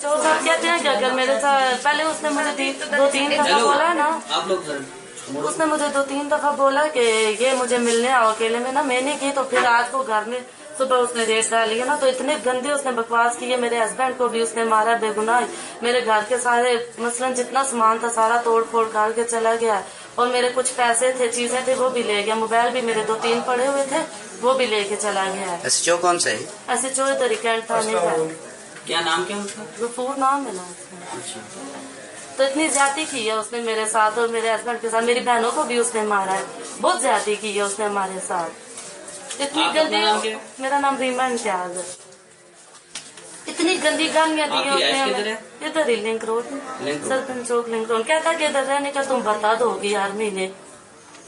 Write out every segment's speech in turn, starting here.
चोर साहब कहते हैं कि अगर मेरे साथ पहले उसने मुझे 2-3 दफा बोला ना, आप लोग उसने मुझे 2-3 दफा बोला कि ये मुझे मिलने आओ अकेले में ना, मैंने की। तो फिर आज को घर में सुबह उसने रेट डाली है ना, तो इतने गंदे उसने बकवास की है। मेरे हस्बैंड को भी उसने मारा बेगुनाह। मेरे घर के सारे मसलन जितना सामान था सारा तोड़ फोड़ करके चला गया, और मेरे कुछ पैसे थे, चीजें थे, वो भी ले गया। मोबाइल भी मेरे 2-3 पड़े हुए थे, वो भी लेके चला गया। SHO कौन सा है? ऐसे चोर तरीके थाने का। क्या नाम क्या उसका? गफूर नाम है ना उसका। तो इतनी ज्यादती की है उसने मेरे साथ और मेरे हस्बैंड के साथ। मेरी बहनों को भी उसने मारा है, बहुत ज्यादती की है उसने हमारे साथ। इतनी गंदी। मेरा नाम रीमा इम्तियाज है। इतनी गंदी गालियां दी है उसने। इधर ही लिंक रोड में, सरपंच चौक लिंक रोड। कहता कि इधर रहने का तुम बता दोगी हर महीने,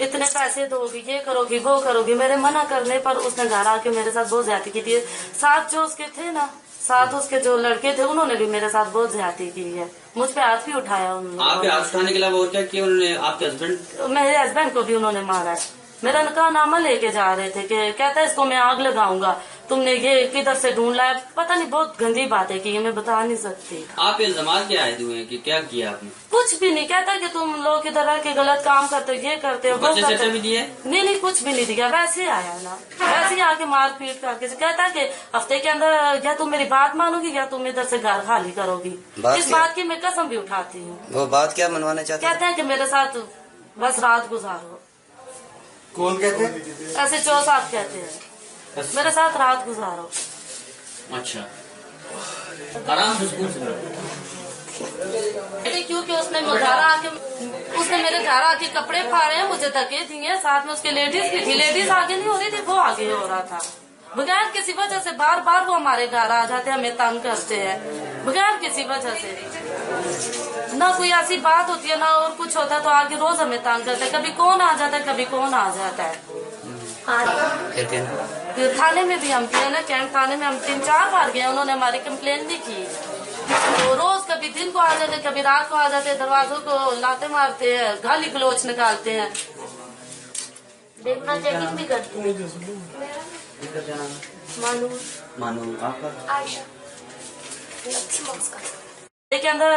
इतने पैसे दोगी, ये करोगी वो करोगी। मेरे मना करने पर उसने घर आके मेरे साथ बहुत ज्यादती की थी। साथ जो उसके थे ना, साथ उसके जो लड़के थे, उन्होंने भी मेरे साथ बहुत ज्यादती की है। मुझ पे हाथ भी उठाया उन्होंने। आप हाथ उठाने के अलावा और क्या किया उन्होंने? आपके हस्बैंड? मेरे हस्बैंड को भी उन्होंने मारा है। मेरा निकाहनामा लेके जा रहे थे कि कहता है इसको मैं आग लगाऊंगा, तुमने ये किधर से ढूंढ लाया, पता नहीं, बहुत गंदी बातें की है, मैं बता नहीं सकती। आप इल्जाम क्या आए हुए हैं कि क्या किया आपने? कुछ भी नहीं। कहता कि तुम लोग इधर रह के गलत काम करते हो, ये करते हो, वो बच्चे करते हो। भी दिए? नहीं, कुछ भी नहीं दिया। वैसे ही आया ना, वैसे ही आके मार पीट करके कहता कि हफ्ते के अंदर या तुम मेरी बात मानोगी या तुम इधर से घर खाली करोगी। इस बात की मैं कसम भी उठाती हूँ। वो बात क्या मनवाना चाहते हैं? कहते हैं कि मेरे साथ बस रात गुजारो। कौन कहते हैं? ऐसे चोर साहब कहते हैं मेरे साथ रात गुजारो। अच्छा, आराम से स्कूल से क्योंकि उसने घर आके मेरे घर आके कपड़े फाड़े हैं, मुझे धक्के दिए। साथ में उसके लेडीज भी थी। लेडीज आगे नहीं हो रही थी, वो आगे हो रहा था। बगैर किसी वजह से बार बार वो हमारे घर आ जाते हैं, हमें तंग करते हैं बगैर किसी वजह से। ना कोई ऐसी बात होती है ना और कुछ होता है तो आगे रोज हमें तंग करते हैं। कभी कौन आ जाता है, कभी कौन आ जाता है। फिर थाने में भी हम गए ना, कैंट थाने में हम 3-4 बार गए, उन्होंने हमारी कंप्लेन भी की। तो रोज कभी दिन को आ जाते, कभी रात को आ जाते, दरवाजों को लाते मारते हैं, गाली गलोच निकालते हैं, देखना चेकिंग भी करते हैं। मानो आपका के अंदर